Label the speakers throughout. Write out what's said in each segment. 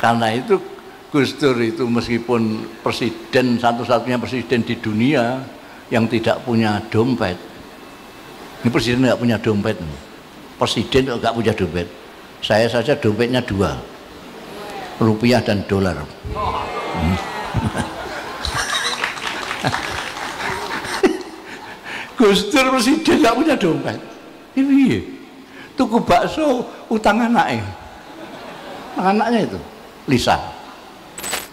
Speaker 1: Karena itu Gus Dur itu meskipun presiden, satu-satunya presiden di dunia yang tidak punya dompet. Ini presiden nggak punya dompet. Presiden nggak punya dompet. Saya saja dompetnya 2, rupiah dan dolar. Gus Dur presiden nggak punya dompet. Ini tuku bakso utang anaknya. Anaknya itu lisan.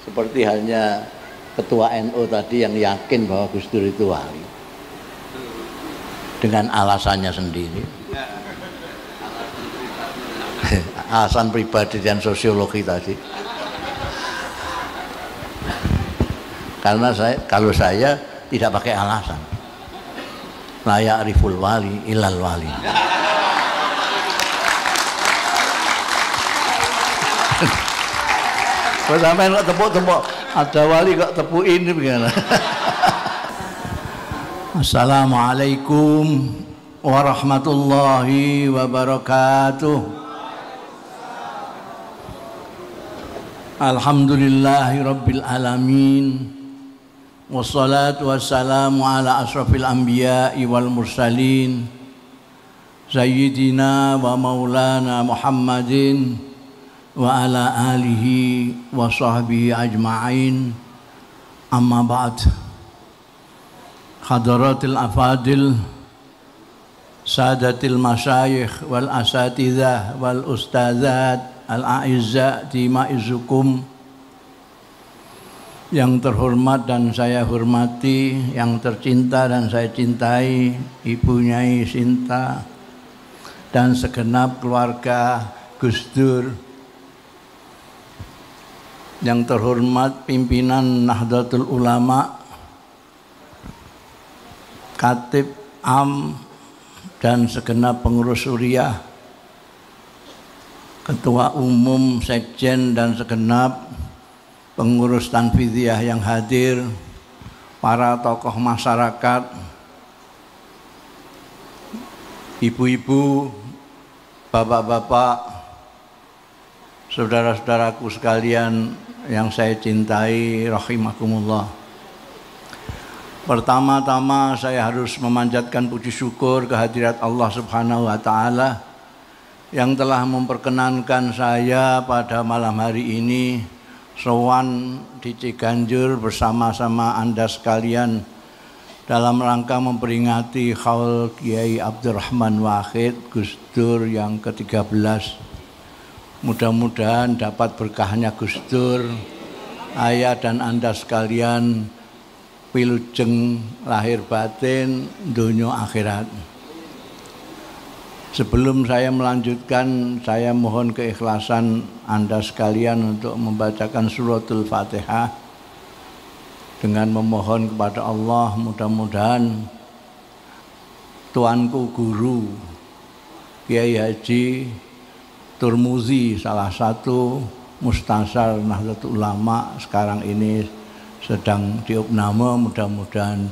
Speaker 1: Seperti halnya ketua NU tadi yang yakin bahwa Gus Dur itu wali dengan alasannya sendiri. Alasan pribadi dan sosiologi tadi. Karena kalau saya tidak pakai alasan. La ya'riful wali ilal wali. Kalau sampai kok tepuk-tepuk, ada wali kok tepukin bagaimana? Assalamualaikum warahmatullahi wabarakatuh. Alhamdulillahi rabbil alamin. Wassalatu wassalamu ala asrafil anbiya'i wal mursalin Sayyidina wa maulana Muhammadin wa ala alihi wa sahbihi ajma'in. Amma ba'd. Hadaratil afadil, sadatil masyayikh wal asatidzah wal ustadzat al-a'izza tima'izukum. Yang terhormat dan saya hormati, yang tercinta dan saya cintai, Ibu Nyai Sinta dan segenap keluarga Gus Dur. Yang terhormat pimpinan Nahdlatul Ulama, Khatib Am dan segenap pengurus Suriah, Ketua Umum, Sekjen dan segenap pengurus Tanfidiyah yang hadir, para tokoh masyarakat, ibu-ibu, bapak-bapak, saudara-saudaraku sekalian yang saya cintai, rahimakumullah. Pertama-tama saya harus memanjatkan puji syukur kehadirat Allah Subhanahu wa taala yang telah memperkenankan saya pada malam hari ini sowan di Ciganjur bersama-sama Anda sekalian dalam rangka memperingati Haul Kiai Abdurrahman Wahid Gus Dur yang ke-13. Mudah-mudahan dapat berkahnya Gus Dur, ayah dan Anda sekalian wilujeng lahir batin, dunya akhirat. Sebelum saya melanjutkan, saya mohon keikhlasan Anda sekalian untuk membacakan suratul Fatihah dengan memohon kepada Allah, mudah-mudahan tuanku guru Kiai Haji Turmuzi, salah satu mustasyar Nahdlatul Ulama sekarang ini sedang diopname, mudah-mudahan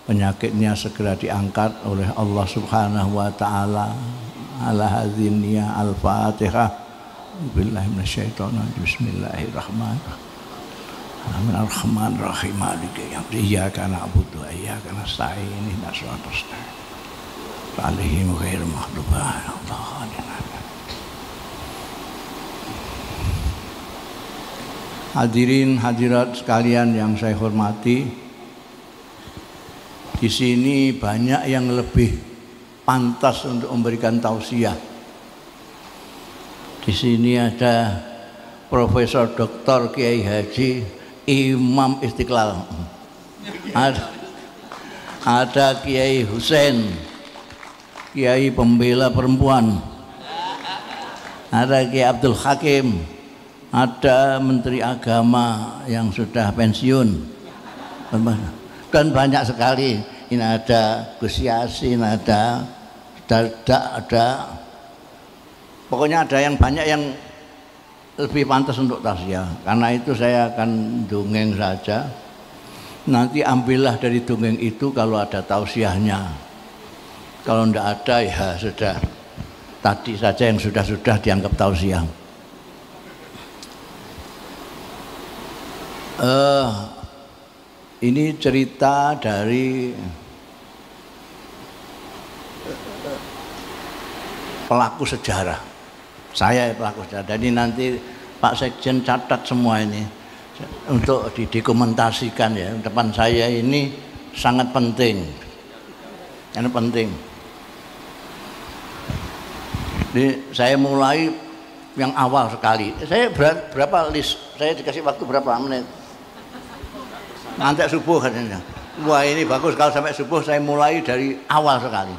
Speaker 1: penyakitnya segera diangkat oleh Allah Subhanahu wa taala. Ala hadzin niyah al-Fatihah. Billahi minasyaitonir bismillahirrahmanirrahim. Bismillahirrahmanirrahim. Maliki yaumiddin. Iyyaka na'budu wa iyyaka nasta'in. Ihdinas siratal mustaqim. Alaihim ghairil maghdubi 'alaihim waladdallin. Hadirin hadirat sekalian yang saya hormati, di sini banyak yang lebih pantas untuk memberikan tausiah. Di sini ada Profesor Dr. Kiai Haji Imam Istiqlal, ada Kiai Husain, Kiai pembela perempuan, ada Kiai Abdul Hakim, ada Menteri Agama yang sudah pensiun, dan banyak sekali. Ini ada Gus Yasin, ada pokoknya ada yang banyak yang lebih pantas untuk tausiah. Karena itu saya akan dongeng saja. Nanti ambillah dari dongeng itu kalau ada tausiahnya. Kalau tidak ada ya sudah, tadi saja yang sudah dianggap tausiah. Ini cerita dari pelaku sejarah. Saya pelaku sejarah. Jadi nanti Pak Sekjen catat semua ini untuk didokumentasikan ya. Depan saya ini sangat penting. Ini penting. Jadi saya mulai yang awal sekali. Saya berapa list? Saya dikasih waktu berapa menit? Nanti subuh katanya. Wah ini bagus kalau sampai subuh saya mulai dari awal sekali.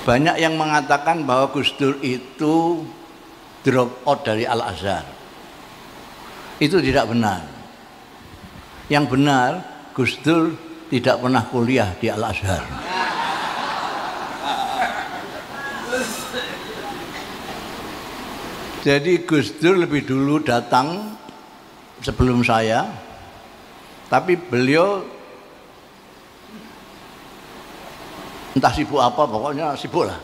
Speaker 1: Banyak yang mengatakan bahwa Gus Dur itu drop out dari Al-Azhar. Itu tidak benar. Yang benar Gus Dur tidak pernah kuliah di Al-Azhar. Jadi Gus Dur lebih dulu datang sebelum saya, tapi beliau entah sibuk apa, pokoknya sibuk lah,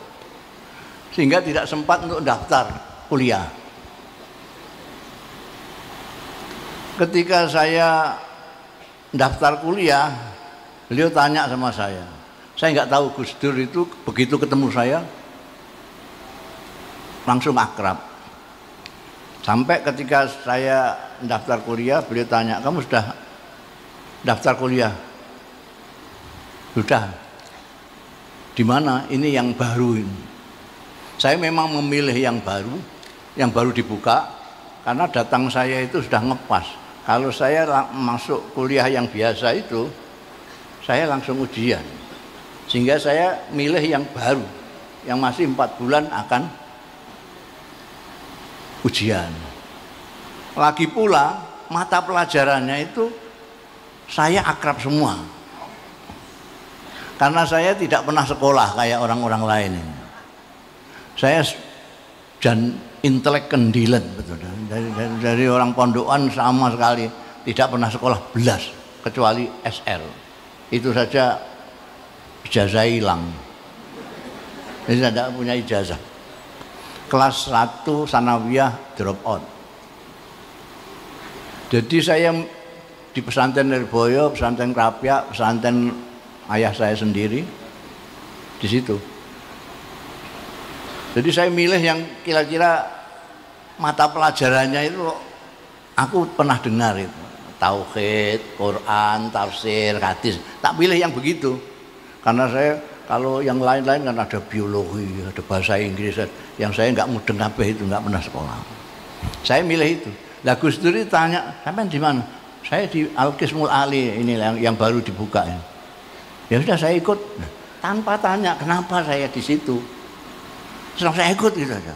Speaker 1: sehingga tidak sempat untuk daftar kuliah. Ketika saya daftar kuliah, beliau tanya sama saya nggak tahu Gus Dur itu begitu ketemu saya langsung akrab. Sampai ketika saya daftar kuliah, beliau tanya, kamu sudah daftar kuliah? Sudah. Di mana? Ini yang baru ini. Saya memang memilih yang baru dibuka, karena datang saya itu sudah ngepas. Kalau saya masuk kuliah yang biasa itu, saya langsung ujian. Sehingga saya milih yang baru, yang masih 4 bulan akan ujian. Lagi pula mata pelajarannya itu saya akrab semua. Karena saya tidak pernah sekolah kayak orang-orang lain ini. Saya dan intelek kendilan betul. Dari orang pondokan sama sekali tidak pernah sekolah belas kecuali SL. Itu saja ijazah hilang. Jadi tidak punya ijazah. Kelas 1 sanawiyah drop out. Jadi saya di pesantren Lirboyo, pesantren Krapyak, pesantren ayah saya sendiri di situ. Jadi saya milih yang kira-kira mata pelajarannya itu aku pernah dengar itu. Tauhid, Quran, tafsir, hadis. Tak pilih yang begitu. Karena saya kalau yang lain-lain kan ada biologi, ada bahasa Inggris, yang saya nggak mudeng kabeh itu, nggak pernah sekolah. Saya milih itu. Lah Gus Dur tanya, sampean di mana? Saya di Al-Qismul Ali, ini yang baru dibuka. Ya sudah saya ikut, tanpa tanya kenapa saya di situ. Terus saya ikut gitu aja.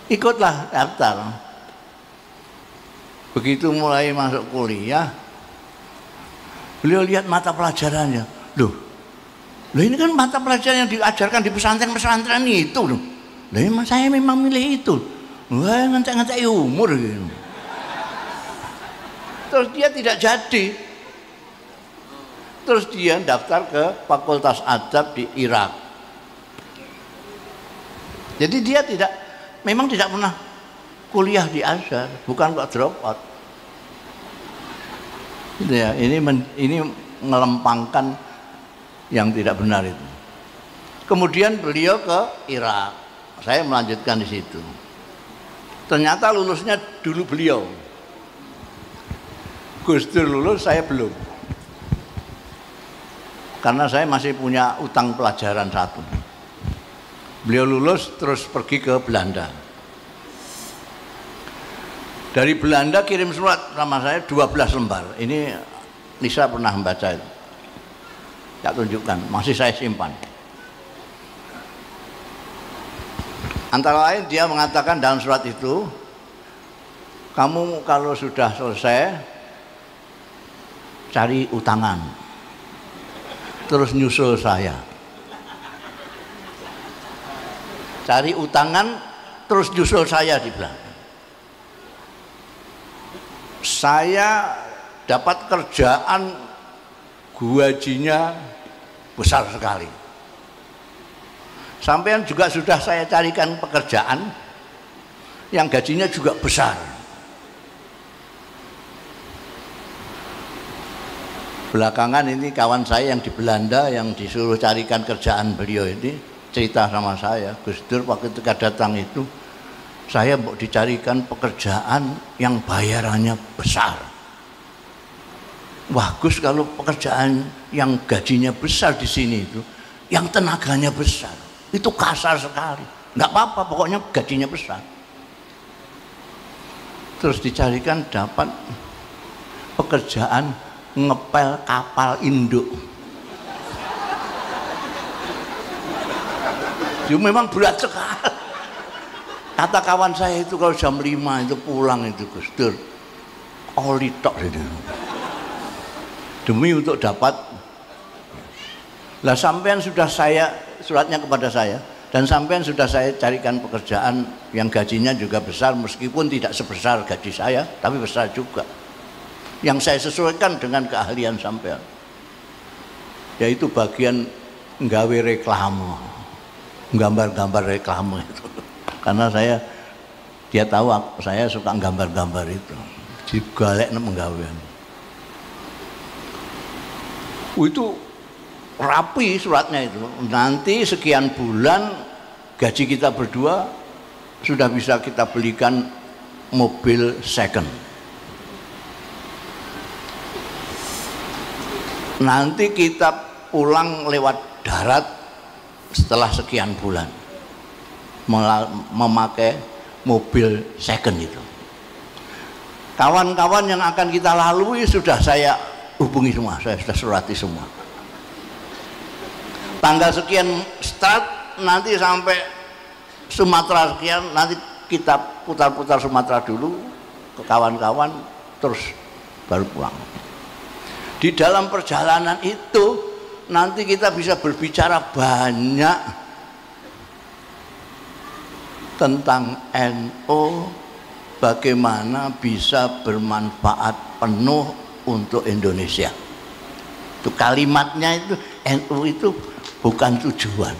Speaker 1: Ikutlah daftar. Begitu mulai masuk kuliah, beliau lihat mata pelajarannya. Loh ini kan mata pelajaran yang diajarkan di pesantren-pesantren itu loh. Lah saya memang milih itu. Wah, ngantek-ngantek umur gitu. Terus dia tidak jadi. Terus dia daftar ke Fakultas Adab di Irak. Jadi dia memang tidak pernah kuliah di Azhar, bukan kok drop out. Gitu ya, ini melempangkan yang tidak benar itu. Kemudian beliau ke Irak, saya melanjutkan di situ. Ternyata lulusnya dulu beliau. Gus Dur lulus, saya belum. Karena saya masih punya utang pelajaran 1. Beliau lulus terus pergi ke Belanda. Dari Belanda kirim surat sama saya 12 lembar. Ini Lisa pernah membaca itu. Tak tunjukkan, masih saya simpan. Antara lain dia mengatakan dalam surat itu, kamu kalau sudah selesai cari utangan, terus nyusul saya. Cari utangan, terus nyusul saya di belakang. Saya dapat kerjaan gajinya besar sekali. Sampean juga sudah saya carikan pekerjaan yang gajinya juga besar. Belakangan ini kawan saya yang di Belanda yang disuruh carikan kerjaan beliau ini cerita sama saya, Gus Dur waktu ketika datang itu saya mau dicarikan pekerjaan yang bayarannya besar. Wah Gus, kalau pekerjaan yang gajinya besar di sini itu, yang tenaganya besar, itu kasar sekali. Nggak apa-apa, pokoknya gajinya besar. Terus dicarikan dapat pekerjaan ngepel kapal induk. Itu memang berat sekali. Kata kawan saya itu kalau jam 5 itu pulang itu Gus Dur, oli tok itu. Demi untuk dapat. Lah sampean sudah saya suratnya kepada saya dan sampean sudah saya carikan pekerjaan yang gajinya juga besar meskipun tidak sebesar gaji saya tapi besar juga. Yang saya sesuaikan dengan keahlian sampean. Yaitu bagian nggawe reklame. Gambar-gambar reklame itu. Karena dia tahu saya suka gambar-gambar itu. Digalekne penggawean. Itu rapi suratnya itu. Nanti sekian bulan gaji kita berdua sudah bisa kita belikan mobil second. Nanti kita pulang lewat darat setelah sekian bulan memakai mobil second itu. Kawan-kawan yang akan kita lalui sudah saya hubungi semua, saya sudah surati semua. Tanggal sekian start, nanti sampai Sumatera sekian, nanti kita putar-putar Sumatera dulu ke kawan-kawan, terus baru pulang. Di dalam perjalanan itu nanti kita bisa berbicara banyak tentang NU, bagaimana bisa bermanfaat penuh untuk Indonesia. Itu kalimatnya itu, NU itu bukan tujuan.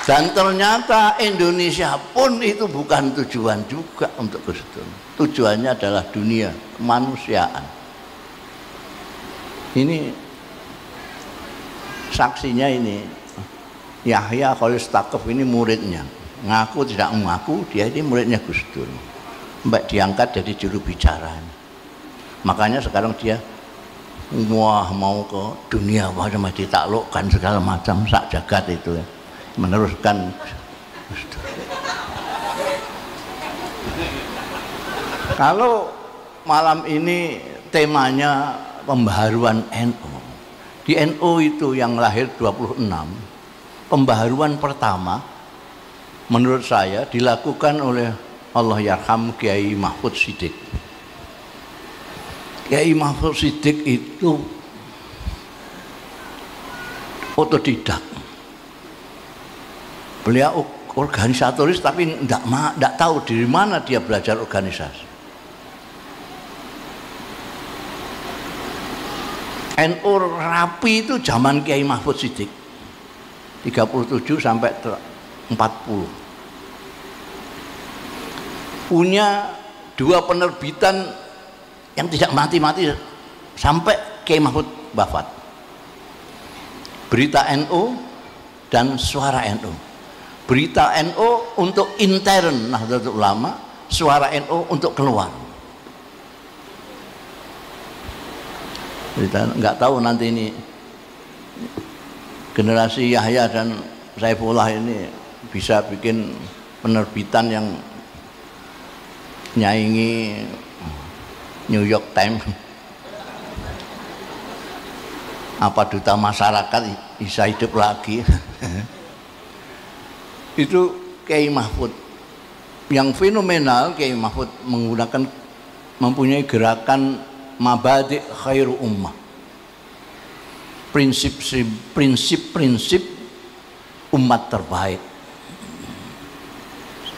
Speaker 1: Dan ternyata Indonesia pun itu bukan tujuan juga untuk Gus Dur. Tujuannya adalah dunia, kemanusiaan. Ini saksinya ini Yahya Khalil Stakuf ini muridnya. Ngaku tidak mengaku dia ini muridnya Gus Dur. Mbak diangkat jadi juru bicara. Makanya sekarang dia wah mau ke dunia macam ditaklukkan segala macam sak jagat itu ya. Meneruskan. Kalau malam ini temanya pembaharuan NU. Di NU itu yang lahir 26, pembaharuan pertama menurut saya dilakukan oleh Allahyarham Kiai Mahfud Siddiq. Kiai Mahfud Siddiq itu otodidak. Beliau organisatoris tapi tidak tahu dari mana dia belajar organisasi. NU rapi itu zaman Kiai Mahfud Siddiq 37 sampai 40. Punya 2 penerbitan yang tidak mati-mati sampai Kiai Mahfud wafat. Berita NU dan Suara NU. Berita NU untuk intern Nahdlatul Ulama, Suara NU untuk keluar. Kita nggak tahu nanti ini generasi Yahya dan Saifullah ini bisa bikin penerbitan yang nyaingi New York Times. Apa duta masyarakat bisa hidup lagi? Itu Kiai Mahfud yang fenomenal. Kiai Mahfud mempunyai gerakan Mabadi' Khairu Ummah, prinsip-prinsip umat terbaik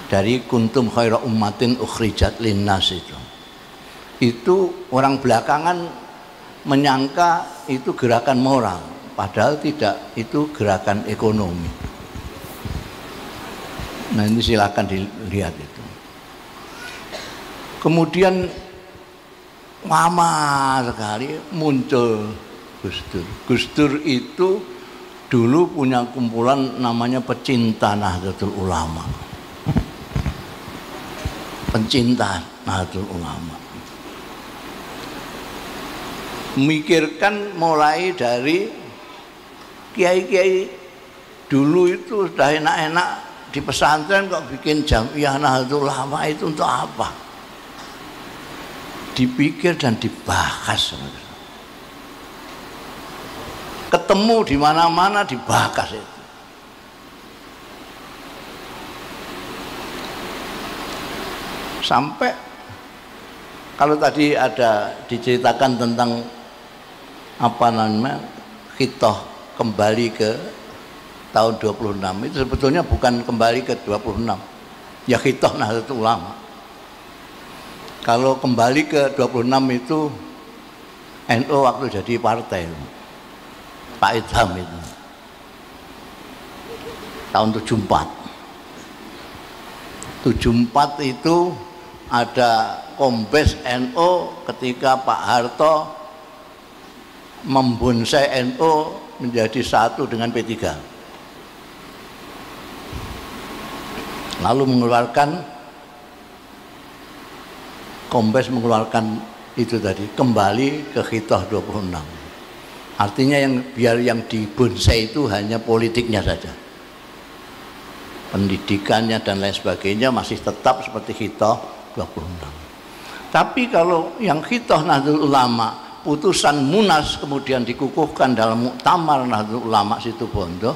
Speaker 1: dari kuntum khairu ummatin ukhrijat linnas itu orang belakangan menyangka itu gerakan moral, padahal tidak, itu gerakan ekonomi. Nah ini silakan dilihat itu. Kemudian lama sekali muncul Gus Dur. Gus Dur itu dulu punya kumpulan namanya Pecinta Nahdlatul Ulama. Pencinta Nahdlatul Ulama. Memikirkan mulai dari kiai-kiai dulu itu sudah enak-enak di pesantren kok bikin Jamiah Nahdlatul Ulama itu untuk apa? Dipikir dan dibahas. Ketemu di mana-mana dibahas itu. Sampai kalau tadi ada diceritakan tentang apa namanya khitoh kembali ke tahun 26, itu sebetulnya bukan kembali ke 26, ya khitoh Nahdlatul Ulama. Kalau kembali ke 26 itu NU waktu jadi partai, Pak Idham itu tahun 74 itu ada Kombes NU ketika Pak Harto membonsai NU menjadi satu dengan P3, lalu mengeluarkan Kombes mengeluarkan itu tadi, kembali ke khitoh 26. Artinya biar yang dibonsai itu hanya politiknya saja, pendidikannya dan lain sebagainya masih tetap seperti khitoh 26. Tapi kalau yang khitoh Nahdlatul Ulama, putusan Munas kemudian dikukuhkan dalam Muktamar Nahdlatul Ulama Situbondo,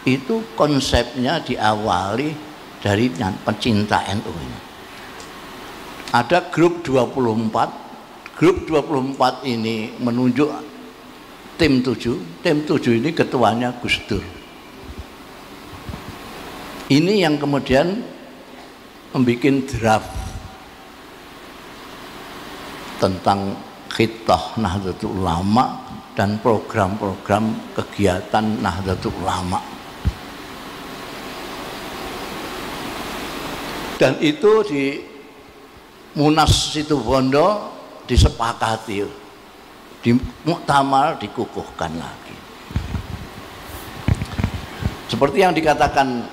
Speaker 1: itu konsepnya diawali dari pencinta NU ini. Ada grup 24. Grup 24 ini menunjuk tim 7. Tim 7 ini ketuanya Gus Dur. Ini yang kemudian membuat draft tentang khitoh Nahdlatul Ulama dan program-program kegiatan Nahdlatul Ulama. Dan itu di Munas Situbondo disepakati, di Muktamar dikukuhkan lagi. Seperti yang dikatakan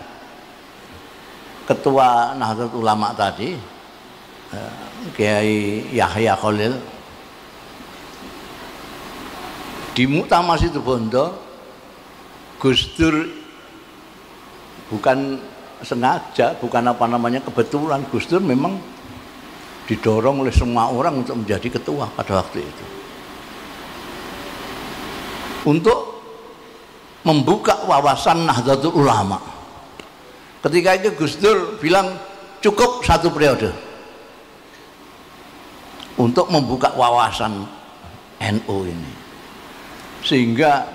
Speaker 1: Ketua Nahdlatul Ulama tadi, Kiai Yahya Khalil, di Muktamar Situbondo Gus Dur bukan sengaja, bukan apa namanya kebetulan, Gus Dur memang didorong oleh semua orang untuk menjadi ketua pada waktu itu, untuk membuka wawasan Nahdlatul Ulama. Ketika itu Gus Dur bilang cukup 1 periode untuk membuka wawasan NU ini, sehingga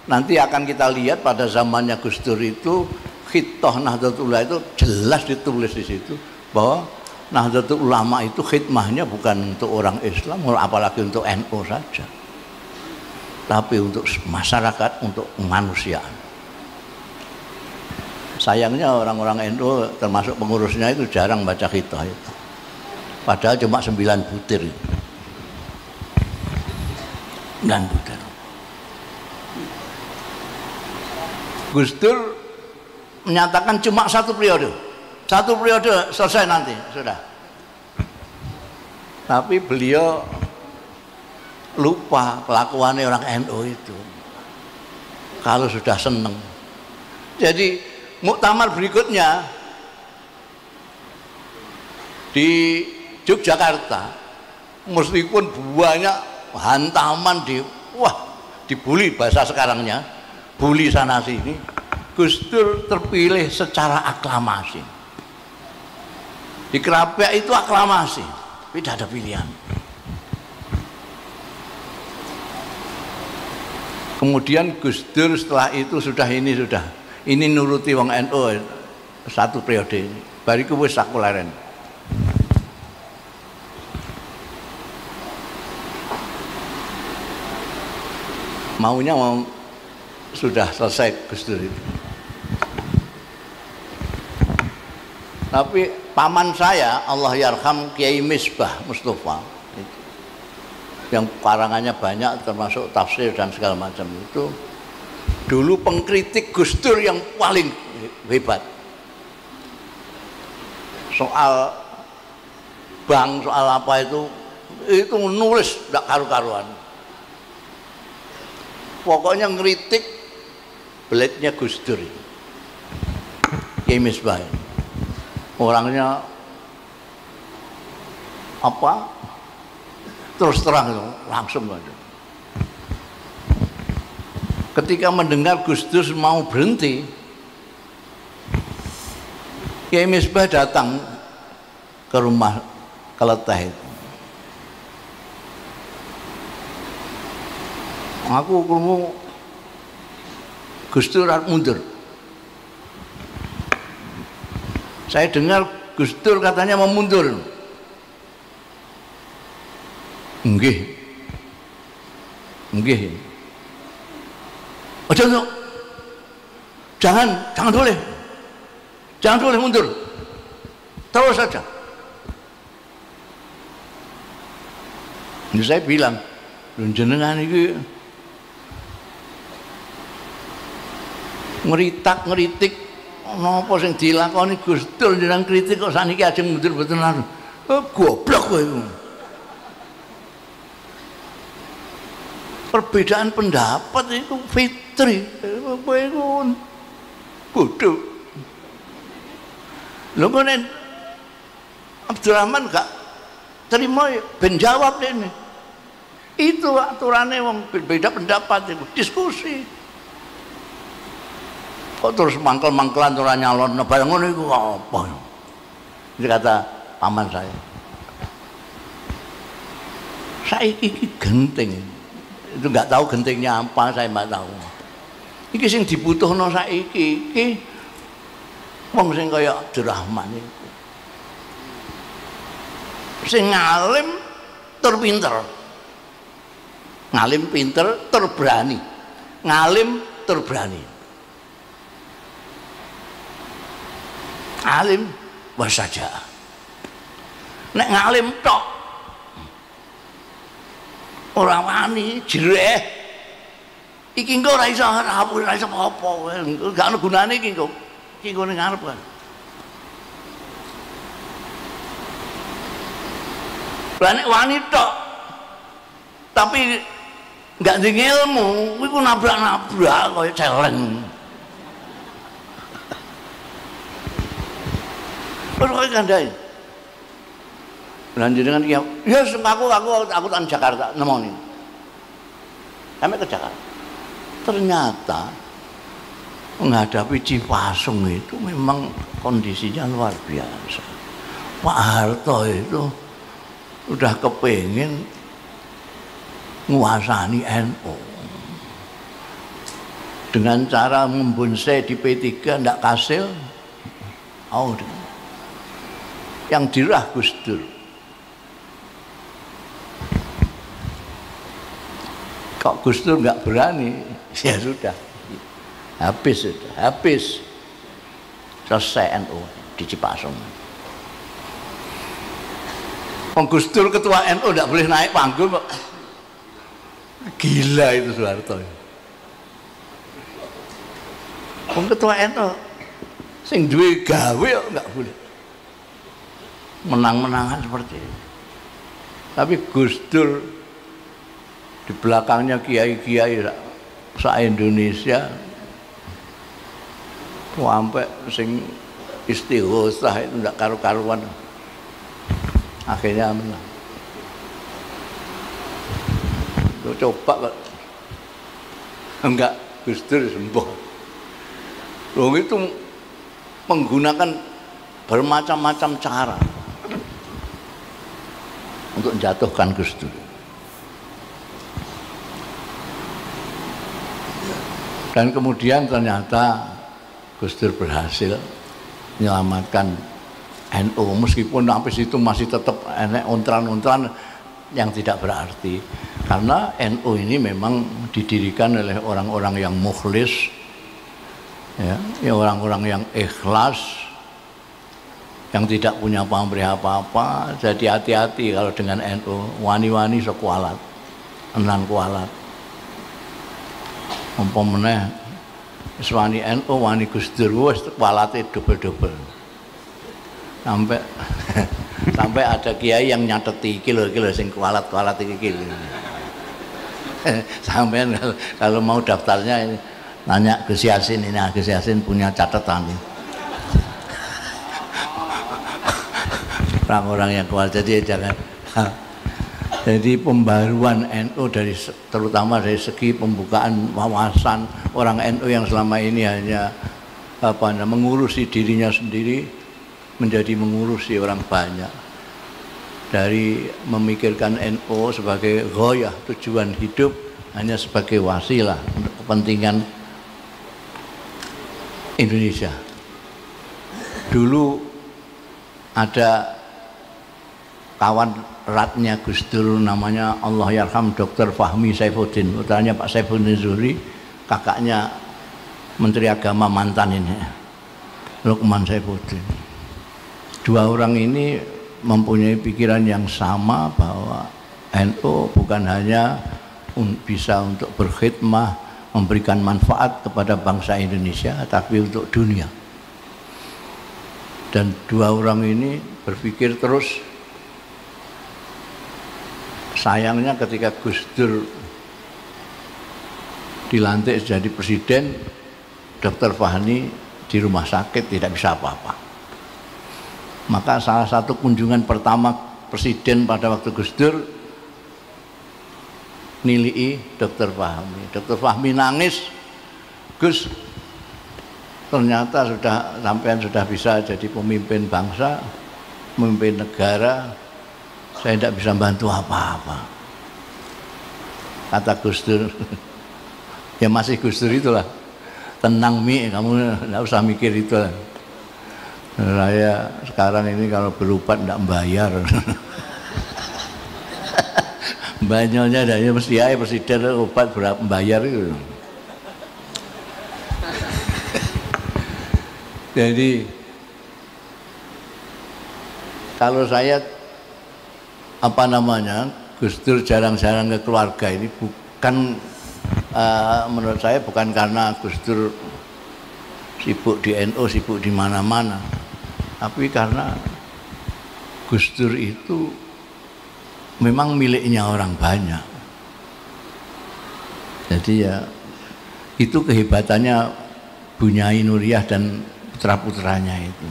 Speaker 1: nanti akan kita lihat pada zamannya Gus Dur itu khitoh Nahdlatul Ulama itu jelas ditulis di situ bahwa Nahdlatul Ulama itu khidmahnya bukan untuk orang Islam, apalagi untuk NU saja, tapi untuk masyarakat, untuk kemanusiaan. Sayangnya orang-orang NU termasuk pengurusnya itu jarang baca khitoh itu, padahal cuma 9 butir. 9 butir. Gus Dur menyatakan cuma 1 periode. 1 periode selesai nanti, sudah. Tapi beliau lupa kelakuannya orang NU itu kalau sudah seneng. Jadi muktamar berikutnya di Yogyakarta, meskipun banyak hantaman dibully bahasa sekarangnya, bully sana sini, Gus Dur terpilih secara aklamasi. Di Kerapia itu aklamasi, tidak ada pilihan. Kemudian Gus Dur setelah itu ini nuruti wong NU 1 periode ini. Bariku wis sakularen. maunya sudah selesai Gus Dur itu. Tapi paman saya, Allah yarham, Kiai Misbah Mustafa, yang karangannya banyak termasuk tafsir dan segala macam itu, dulu pengkritik Gus Dur yang paling hebat. Soal bank, soal apa itu nulis tidak karu-karuan. Pokoknya ngeritik belitnya Gus Dur. Kiai Misbah. Orangnya apa? Terus terang itu, langsung aja. Ketika mendengar Gus Dur mau berhenti, Kiai Misbah datang ke rumah Keleteh itu. Aku krungu Gus Dur mundur. Saya dengar Gus Dur katanya mau mundur. Nggih. Nggih. Oh, jangan boleh. Jangan boleh mundur. Terus saja. Ini saya bilang, jenengan ini ngeritik napa sing dilakoni Gus Dur jenengan kritik kok saniki ajeng mundur mboten anu. Goblok kowe iku. Perbedaan pendapat itu fitri. Kowe iku bodoh. Lho kok Abdurrahman gak terima ben jawab ini. Itu aturannya wong beda pendapat itu diskusi. Kok terus mangkel-mangkelan ora nyalon barang ngono iku apa? Ini kata paman saya. Saiki iki genting. Itu enggak tahu gentingnya apa, saya enggak tahu. Iki sing dibutuhno saiki iki wong sing kaya Abdurrahman iku. Sing ngalim tur pinter. Ngalim pinter tur berani. Ngalim tur berani. Alim wasaja. Nek ngalim tok ora wani jereh. Iki engko ora iso ora iso apa-apa. Gak ono gunane iki engko. Iki engko ning ngarep kan. Nek wani tok tapi gak ndek ilmu, kuwi ku nabrak-nabrak kaya celeng. Terus kandhai. Lanjutkan dia, ya aku tan Jakarta nemoni. Sampai ke Jakarta. Ternyata menghadapi Cipasung itu memang kondisinya luar biasa. Pak Harto itu udah kepengin nguasani NU. Dengan cara membonsai di P3 ndak kasil. Yang dirah Gus Dur. Kok Gus Dur nggak berani, ya sudah, habis selesai NU di Cipasung. Gus Dur ketua NU nggak boleh naik panggung kok. Gila itu Soeharto. Ketua NU sing duwe gawe kok nggak boleh. Menang-menangan seperti itu. Tapi Gus Dur di belakangnya kiai-kiai se-Indonesia sampai sing istighosah itu enggak karu-karuan. Akhirnya menang. Coba kok enggak Gus Dur sembuh. Loh itu menggunakan bermacam-macam cara untuk menjatuhkan Gus Dur. Dan kemudian ternyata Gus Dur berhasil menyelamatkan NU, meskipun sampai situ masih tetap enek ontran-ontran yang tidak berarti. Karena NU ini memang didirikan oleh orang-orang yang mukhlis, ya, orang-orang yang ikhlas, yang tidak punya pamrih apa-apa. Jadi hati-hati kalau dengan NU, wani-wani sekualat, enan kualat. Umpamane wani NU, wani Gus Dur, wis kualate double-double. Sampai ada kiai yang nyateti kilo-kilo sing kualat-kualat iki. Sampai kalau mau daftarnya ini, nanya Gus Yasin, ini Gus Yasin punya catatan ini. Orang-orang yang kuat, jadi jangan. Jadi pembaruan NU terutama dari segi pembukaan wawasan orang NU yang selama ini hanya mengurusi dirinya sendiri menjadi mengurusi orang banyak. Dari memikirkan NU sebagai ghoyah, tujuan hidup, hanya sebagai wasilah untuk kepentingan Indonesia. Dulu ada kawan eratnya Gus Dur namanya Allahyarham Dr. Fahmi Saifuddin, putranya Pak Saifuddin Zuhri, kakaknya Menteri Agama mantan ini, Lukman Saifuddin. Dua orang ini mempunyai pikiran yang sama bahwa NU bukan hanya bisa untuk berkhidmah, memberikan manfaat kepada bangsa Indonesia, tapi untuk dunia. Dan dua orang ini berpikir terus. Sayangnya ketika Gus Dur dilantik jadi presiden, Dr. Fahmi di rumah sakit tidak bisa apa-apa. Maka salah satu kunjungan pertama presiden pada waktu Gus Dur nilai Dr. Fahmi. Dr. Fahmi nangis, Gus, ternyata sampean sudah bisa jadi pemimpin bangsa, pemimpin negara, saya tidak bisa bantu apa-apa. Kata Gus Dur, ya masih Gus Dur itulah, tenang Mi, kamu tidak usah mikir itu lah. Saya sekarang ini kalau berobat tidak membayar. Banyaknya dari mesti aja presiden obat berapa membayar itu. Jadi kalau saya Gus Dur jarang-jarang ke keluarga ini bukan menurut saya bukan karena Gus Dur sibuk di NU, sibuk di mana-mana, tapi karena Gus Dur itu memang miliknya orang banyak. Jadi ya itu kehebatannya Bunyai Nuriyah dan putra-putranya itu.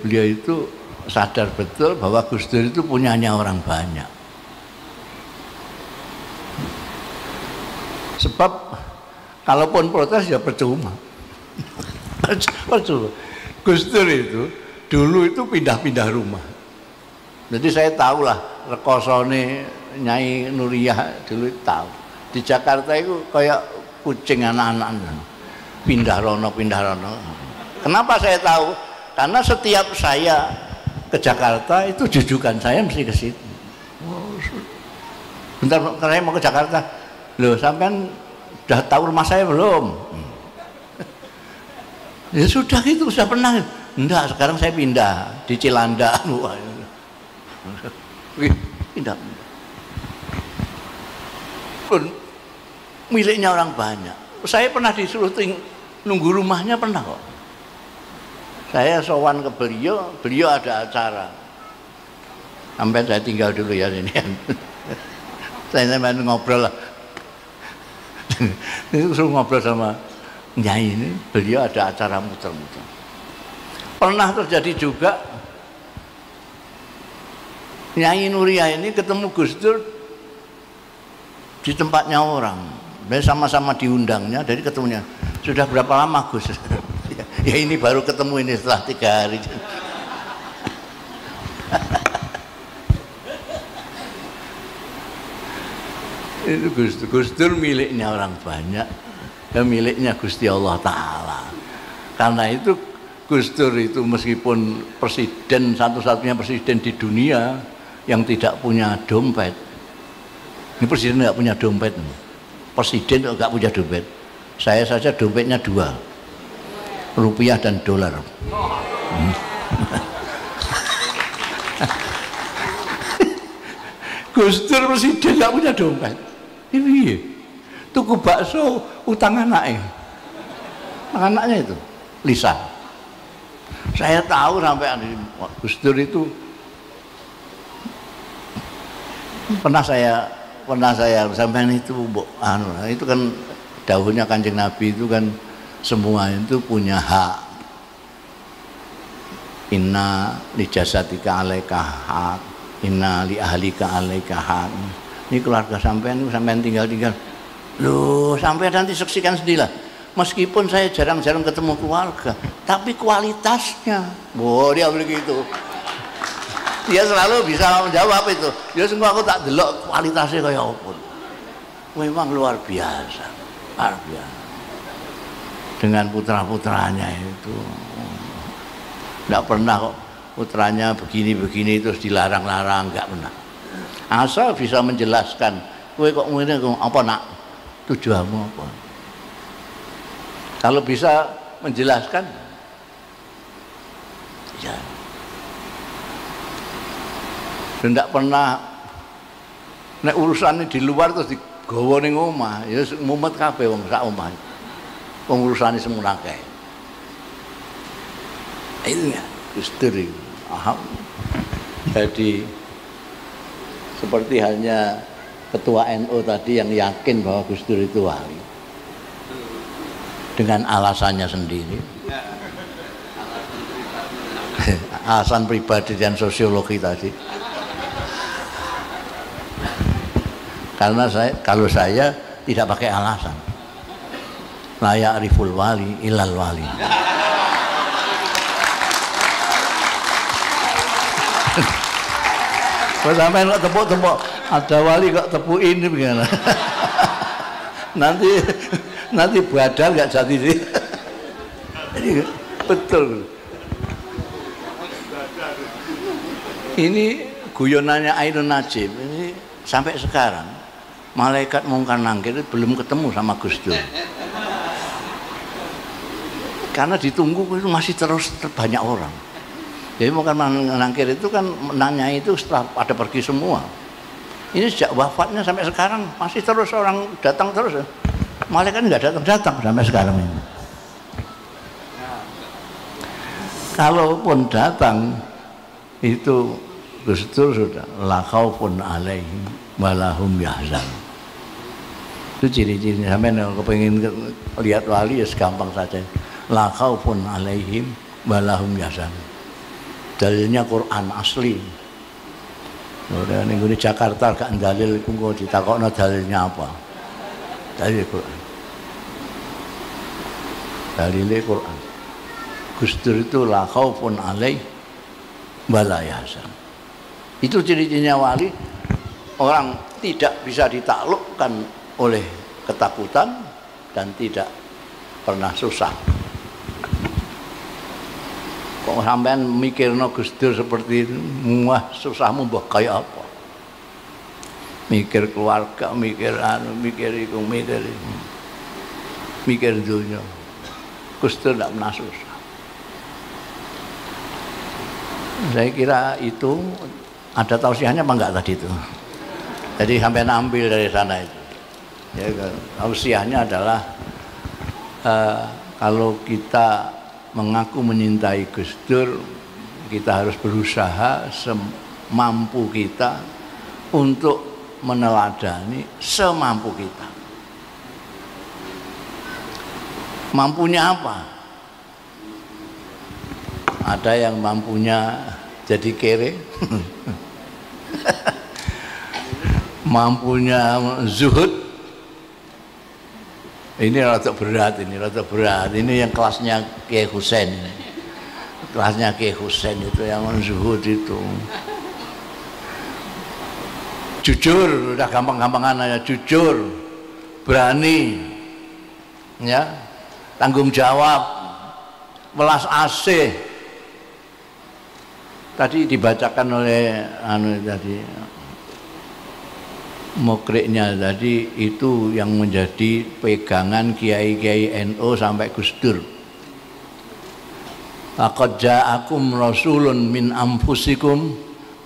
Speaker 1: Beliau itu sadar betul bahwa Gus Dur itu punyanya orang banyak. Sebab kalaupun protes ya percuma. Percuma. Gus Dur itu dulu itu pindah-pindah rumah. Jadi saya tahu lah rekosone Nyai Nuriyah dulu tahu. Di Jakarta itu kayak kucing anak-anak. Pindah rono. Kenapa saya tahu? Karena setiap saya ke Jakarta itu jujukan saya mesti ke situ. Bentar, saya mau ke Jakarta. Loh, sampean udah tahu rumah saya belum? Ya sudah gitu, sudah pernah. Enggak, sekarang saya pindah di Cilandak. Pindah. Pun miliknya orang banyak. Saya pernah disuruh nunggu rumahnya, pernah kok. Saya sowan ke beliau ada acara. Sampai saya tinggal dulu ya ini. Saya main ngobrol lah. Suruh ngobrol sama Nyai ini, beliau ada acara muter-muter. Pernah terjadi juga Nyai Nuriyah ini ketemu Gus Dur di tempatnya orang. Dia sama-sama diundangnya, jadi ketemunya. Sudah berapa lama Gus? Ya ini baru ketemu ini setelah 3 hari. Itu Gus Dur miliknya orang banyak, dan miliknya Gusti Allah Ta'ala. Karena itu Gus Dur itu meskipun presiden, satu-satunya presiden di dunia yang tidak punya dompet. Ini presiden nggak punya dompet. Presiden nggak punya dompet. Saya saja dompetnya 2, rupiah dan dolar. Gus Dur presiden nggak punya dompet. Ini tuku bakso utang anaknya. Anaknya itu Lisa. Saya tahu sampai Gus Dur itu pernah saya sampai itu itu kan dahulunya Kanjeng Nabi itu kan semua itu punya hak. Inna li jasadika alaika hak, inna li ahlika alaika hak. Ini keluarga sampean tinggal. Loh, sampai nanti saksikan sendirilah. Meskipun saya jarang-jarang ketemu keluarga, tapi kualitasnya, dia begitu. Dia selalu bisa menjawab itu. Dia semua aku tak delok kualitasnya kayak apa. Memang luar biasa, luar biasa. Dengan putra-putranya itu, tidak pernah kok putranya begini-begini terus dilarang-larang, nggak pernah. Asal bisa menjelaskan, kowe kok ngene apa nak? Tujuanmu apa? Kalau bisa menjelaskan, ya. Dan tidak pernah nek urusannya di luar terus digawa ning omah, ya mumet kabeh wong sak omah. Wong urusane semono akeh. Itu ya, Gus Dur. Jadi seperti halnya ketua NU tadi yang yakin bahwa Gus Dur itu wali dengan alasannya sendiri, alasan pribadi dan sosiologi tadi. Karena kalau saya tidak pakai alasan, la ya'riful wali ilal wali. Kalau sampai kok tepuk-tepuk, ada wali kok tepuin bagaimana? nanti badal nggak jadi sih. Betul. Ini guyonannya Ainun Najib ini sampai sekarang malaikat mungkar nangkir belum ketemu sama Gus Dur. Karena ditunggu itu masih terus banyak orang. Jadi mungkar nangkir itu kan nanya itu setelah pada pergi semua. Ini sejak wafatnya sampai sekarang masih terus orang datang terus. Malaikat nggak datang sampai sekarang ini. Kalaupun datang itu Gus Dur sudah la khaufun alaihim wa lahum yahzan. Itu ciri-ciri sampai kalau kepengin lihat wali ya gampang saja. La khaufun alaihim wa lahum yahzan. Dalilnya Quran asli. Udah ning di Jakarta gak dalil iku kok ditakokno dalilnya apa? Dalil Quran. Dalil Quran. Gus Dur itu la khaufun alaih wa la yahzan. Itu ciri-cirinya wali, orang tidak bisa ditaklukkan oleh ketakutan dan tidak pernah susah. Kok sampean mikirno Gus Dur seperti itu, wah susahmu mbah kaya apa? Mikir keluarga, mikir iku, mikir dunia. Gus Dur tidak pernah susah. Saya kira itu ada tausiahnya apa enggak tadi itu? Jadi sampai ambil dari sana itu. Ya, tausiahnya adalah kalau kita mengaku menyintai Gus Dur, kita harus berusaha semampu kita untuk meneladani semampu kita. Mampunya apa? Ada yang mampunya jadi kere, mampunya zuhud. Ini rada berat, ini yang kelasnya Kiai Husain ini. Kelasnya Kiai Husain itu yang zuhud itu. Jujur, udah gampang-gampangan aja, jujur, berani, ya, tanggung jawab, welas asih. Tadi dibacakan oleh tadi mukriknya tadi itu yang menjadi pegangan kiai-kiai NU sampai Gus Dur. Laqad ja'akum rasulun min anfusikum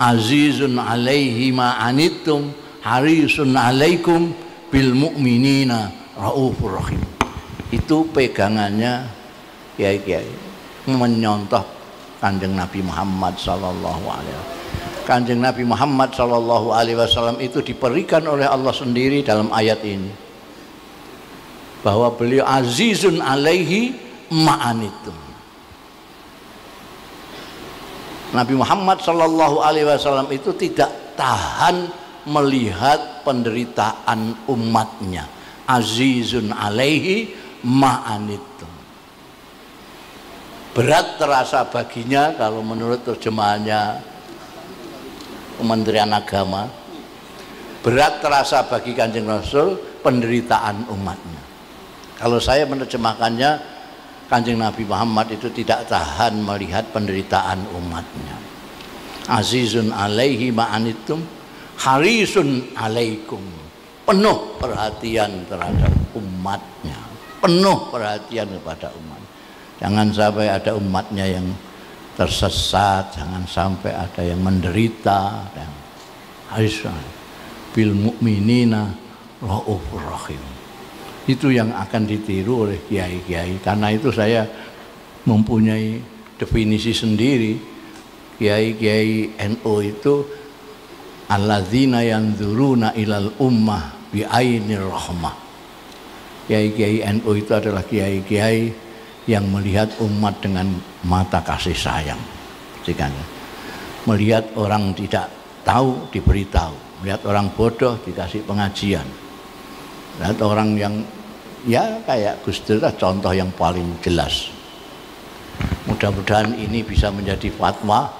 Speaker 1: azizun 'alaihi ma anittum harisun 'alaikum bil mu'minina raufur rahim. Itu pegangannya kiai-kiai menyontoh Kanjeng Nabi Muhammad sallallahu alaihi wasallam. Kanjeng Nabi Muhammad sallallahu alaihi wasallam itu diberikan oleh Allah sendiri dalam ayat ini bahwa beliau azizun alaihi ma'anitum. Nabi Muhammad sallallahu alaihi wasallam itu tidak tahan melihat penderitaan umatnya. Azizun alaihi ma'anitum. Berat terasa baginya kalau menurut terjemahannya Kementerian Agama, berat terasa bagi Kanjeng Rasul penderitaan umatnya. Kalau saya menerjemahkannya, Kanjeng Nabi Muhammad itu tidak tahan melihat penderitaan umatnya. Azizun alaihi ma'anitum harisun alaikum, penuh perhatian terhadap umatnya, penuh perhatian kepada umat. Jangan sampai ada umatnya yang tersesat, jangan sampai ada yang menderita. Bil mu'minina raufur rahim. Itu yang akan ditiru oleh kiai-kiai. Karena itu saya mempunyai definisi sendiri. Kiai-kiai NU itu alladzina yanzuruna ilal ummah bi ainir rahmah. Kiai-kiai NU itu adalah kiai-kiai yang melihat umat dengan mata kasih sayang. Melihat orang tidak tahu diberitahu, melihat orang bodoh dikasih pengajian, melihat orang yang ya kayak Gus Dur lah contoh yang paling jelas. Mudah-mudahan ini bisa menjadi fatwa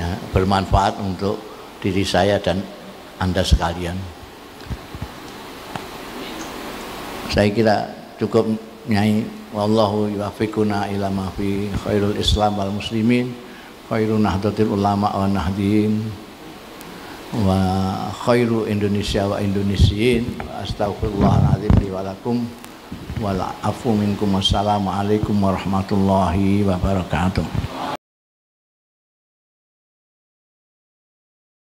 Speaker 1: ya, bermanfaat untuk diri saya dan Anda sekalian. Saya kira cukup Nyai. Wallahu yuwaffiquna ila ma fi khairul Islam wal muslimin, khairun nahdlatul ulama wa nahdin wa khairu Indonesia wa Indonesiin. Astaghfirullahaladzim li wa lakum wal afu minkum. Wassalamu alaikum warahmatullahi wabarakatuh.